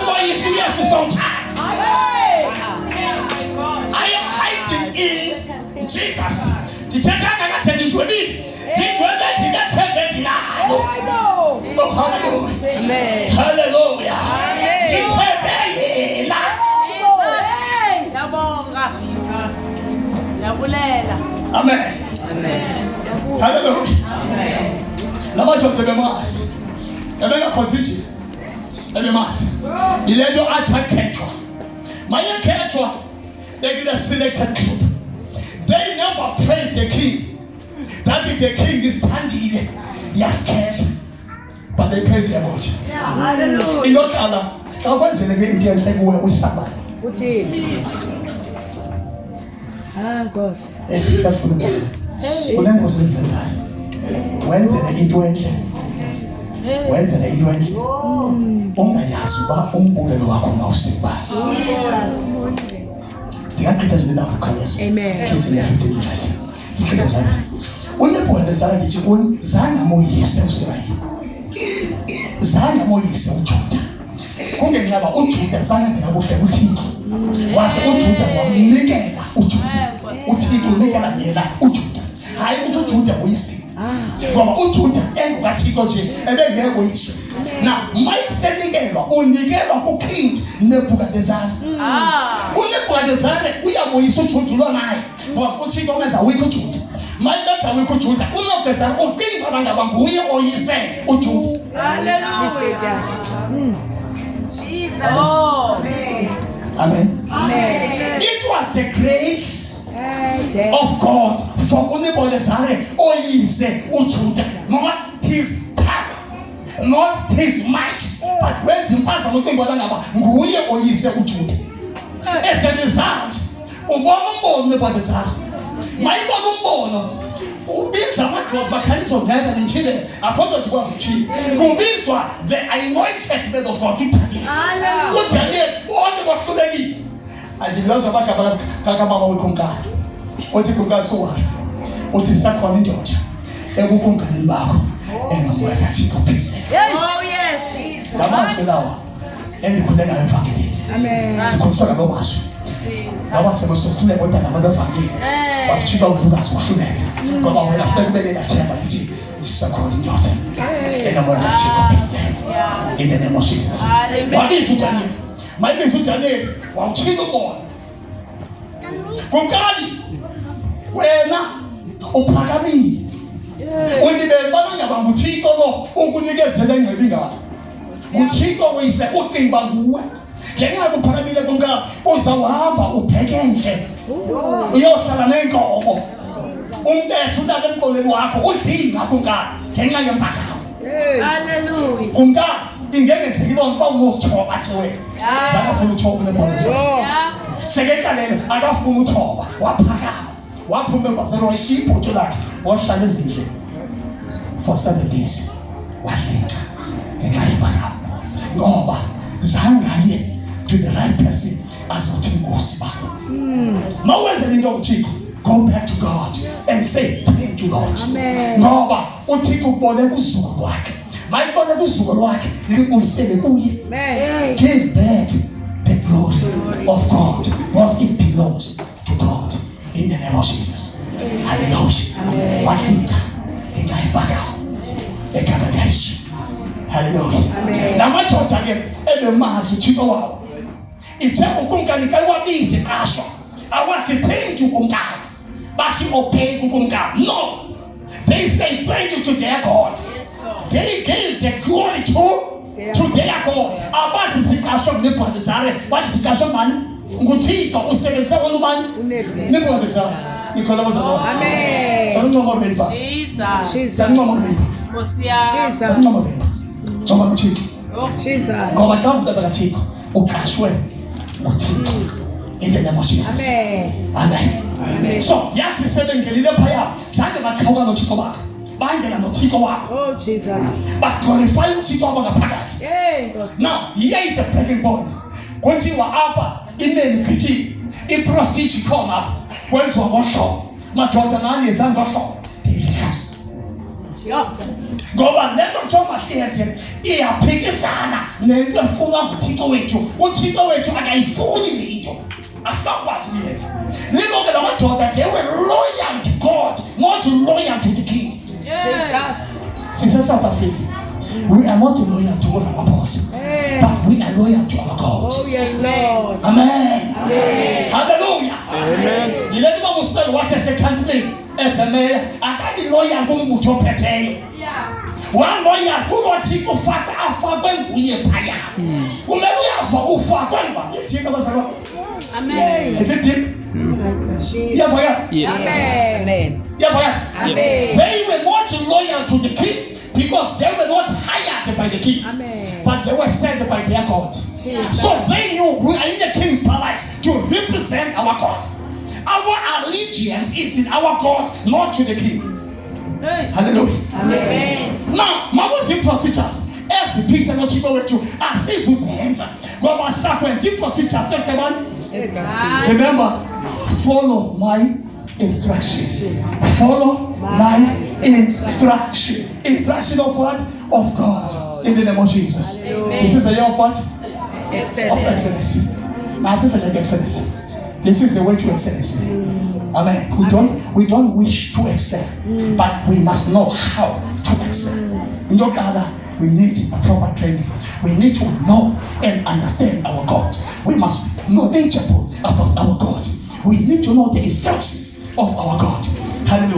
ngoyise uYesu somthatha. I am hiding in Jesus. Ndithetha ngakathi ndidwebile. Ndidwebe ndingathembe ndinalo. Oh, hallelujah. Amen. Hallelujah. Ndithembe yena. Yabonga. Yabulela. Amen. Amen. Hallelujah. Amen. Lamadoda bemazi. Ebengakhonziji. Ebemazi. Ilento athi akhethwa. Mayekhethwa ekule selected group. They never praise the king. That is the king is standing. Yaskhetha. But they praise the Lord. Hallelujah. Inokala xa kwenzele ke into enhle kuwe uyisabani. Uthini? Nkosi. Unenkosi enzenzayo. Wenzele into enhle. Wenzele into enhle. Ungayazi uba umbulelo wakho mawusibani. Ndingaqitha nje lapho ukhalezo. Amen. Kisi le 15 years. Ndingaqitha nje. Unebhonde sala ndithi zanga moyise uSirayeli. Zanga moyise uJuda. Kungenxa ba uJuda sanenzela kuhle kuThixo. Wase uJuda wamnikela uJuda. uThixo unikela yena uJuda. Hayi ukuthi uJuda uyisini. Ngoba uJuda engukaThixo nje ebengeke uyiswe. Na mayisenikelwa unikelwa kuKing Nebukadnezar. uNebukadnezar uyaboyisa uJuda naye. Ngoba uThixo umenza wikho uJuda. Mayibenza wikho uJuda uNebukadnezar uqinga bangaba nguye oyise uJuda. Hallelujah. Jesus. Oh. Amen. Amen. It was the grace of God for uNebukadnezar oyise uJuda, not his power, not his might, but when impazamo uqinga ngaba nguye oyise uJuda. As a result, ubona umbono uNebukadnezar. Mayibona umbono ubiza amadlozi bakhalisa ngeke nitshile akhona ukwazi ukutshila kubizwa the anointed man of God uDaniel. uDaniel bonke bahlulekile. Andilazi abagaba kakababa wekhonkazi uthi khonkazi sowayo uthi sakhona indoda ekukhonkaneni bakho engamoya kaThixo kuphile. Oh yes. Lamazwi lawa endikhule ngayo evangelisi. Amen. Ndikhonsola lo mazwi. Laba sebesokhuleka kodwa nabantu bavangeli bakuthika uLukas wahluleka ngoba wena kufanele ube nenathemba lithi isakhona indoda engamoya kaThixo. In the name of Jesus. Wabiza uDaniel. Mayibiza uDaniel wawuthina umoya. Kunkani wena uphakamile. Undibele bana ngaba nguThixo lo ukunikezele engcebe ingapha. nguThixo uyise uqimba nguwe. Ngenxa kuphakamile kunkani uzawuhamba ubhekenge uyohlala nenkomo. Umthetho utake emqolweni wakho udinga kunkani ngenxa yempakamo. Hallelujah. Kunkani ingengenzeki lonto uba uzithoba nje wena. Zakafuna uthoba nebonzo. Sekekalele akafuna uthoba waphakama. Waphuma ebhaselo wayishibhutu lakhe wahlala ezindle for 7 days. Walinda ngenxa yempakamo. Ngoba zangaye to the right person azothi inkosi bakho. Mawenzele into uThixo, go back to God and say thank you Lord. Amen. Ngoba uThixo ubone kuzulu lwakhe. Mayibone kuzulu lwakhe libuyisele kuye. Amen. Give back the glory of God because it belongs to God in the name of Jesus. Hallelujah. Walinda ngenxa yempakamo ekhaya kaYesu. Hallelujah. Namadoda ke ebemazi uThixo wawo. Ithe ukumkani kayiwabize qashwa. Awathi thank you kumkani. Bathi obey kukumkani. No. They say thank you to their God. They gave the glory to their God. Abathi siqashwa neBhadizare, bathi siqashwa mani? nguThixo usebenzise ubani? Nebukadnezar. Nikhola bazalo. Amen. Sanoma remba. Jesus. Sanoma remba. Nkosi yami. Sanoma remba. Sanoma uThixo. Jesus. Ngoba xa umntana kaThixo uqashwe nguThixo. In the name of Jesus. Amen. Amen. Amen. So yathi sebengelile phaya zange baqhawuka noThixo bakhe. Bangena noThixo wabo. Oh Jesus. Baglorify uThixo wabo ngaphakathi. Hey Nkosi. Now here is a breaking point. Kuthiwa apha imeni gijima. I-procedure ikhona apha. Kwenziwa ngohlobo. Madoda nani yenzani ngohlobo. Delicious. Ngoba lento kuthiwa masiyenze iyaphikisana nento efunwa nguThixo wethu. uThixo wethu akayifuni le into, asakwazi uyenza. Lilo-ke la madoda, they were loyal to God, not loyal to the king. Sister South Africa, we are not loyal to our boss, but we are loyal to our God. Oh yes, Lord. Amen. Amen. Hallelujah. Amen. Yile nto musipelo wathi ese-counseling esemeya akabi loyal kumbutho ophetheyo. Waloyal kuloThixo afakwe nguye phaya. Kumele uyazi uba ufakwe ngubani eThixo abazalwa. Amen. Is it deep? Iyavakala? Yes. Amen. Iyavakala? Amen. They were not loyal to the king because they were not hired by the king, Amen. but they were sent by their God. Jesus. So they knew we are in the king's palace to represent our God. Our allegiance is in our God, not to the king. Hallelujah. Amen. Now, mawuzi procedures eziphikisa noThixo wethu asizuzenza ngoba sakwenza procedures ezibani. Yes, God. Remember, follow my instruction. Follow my instruction. Instruction of what? Of God. In the name of Jesus. This is a year of what? Of Excellent. excellency. Now, I say like excellency. This is the way to excellency. Amen. We don't wish to excel, but we must know how to excel. In your gather, we need a proper training. We need to know and understand our God. We must know knowledgeable about our God. We need to know the instructions of our God. Hallelujah.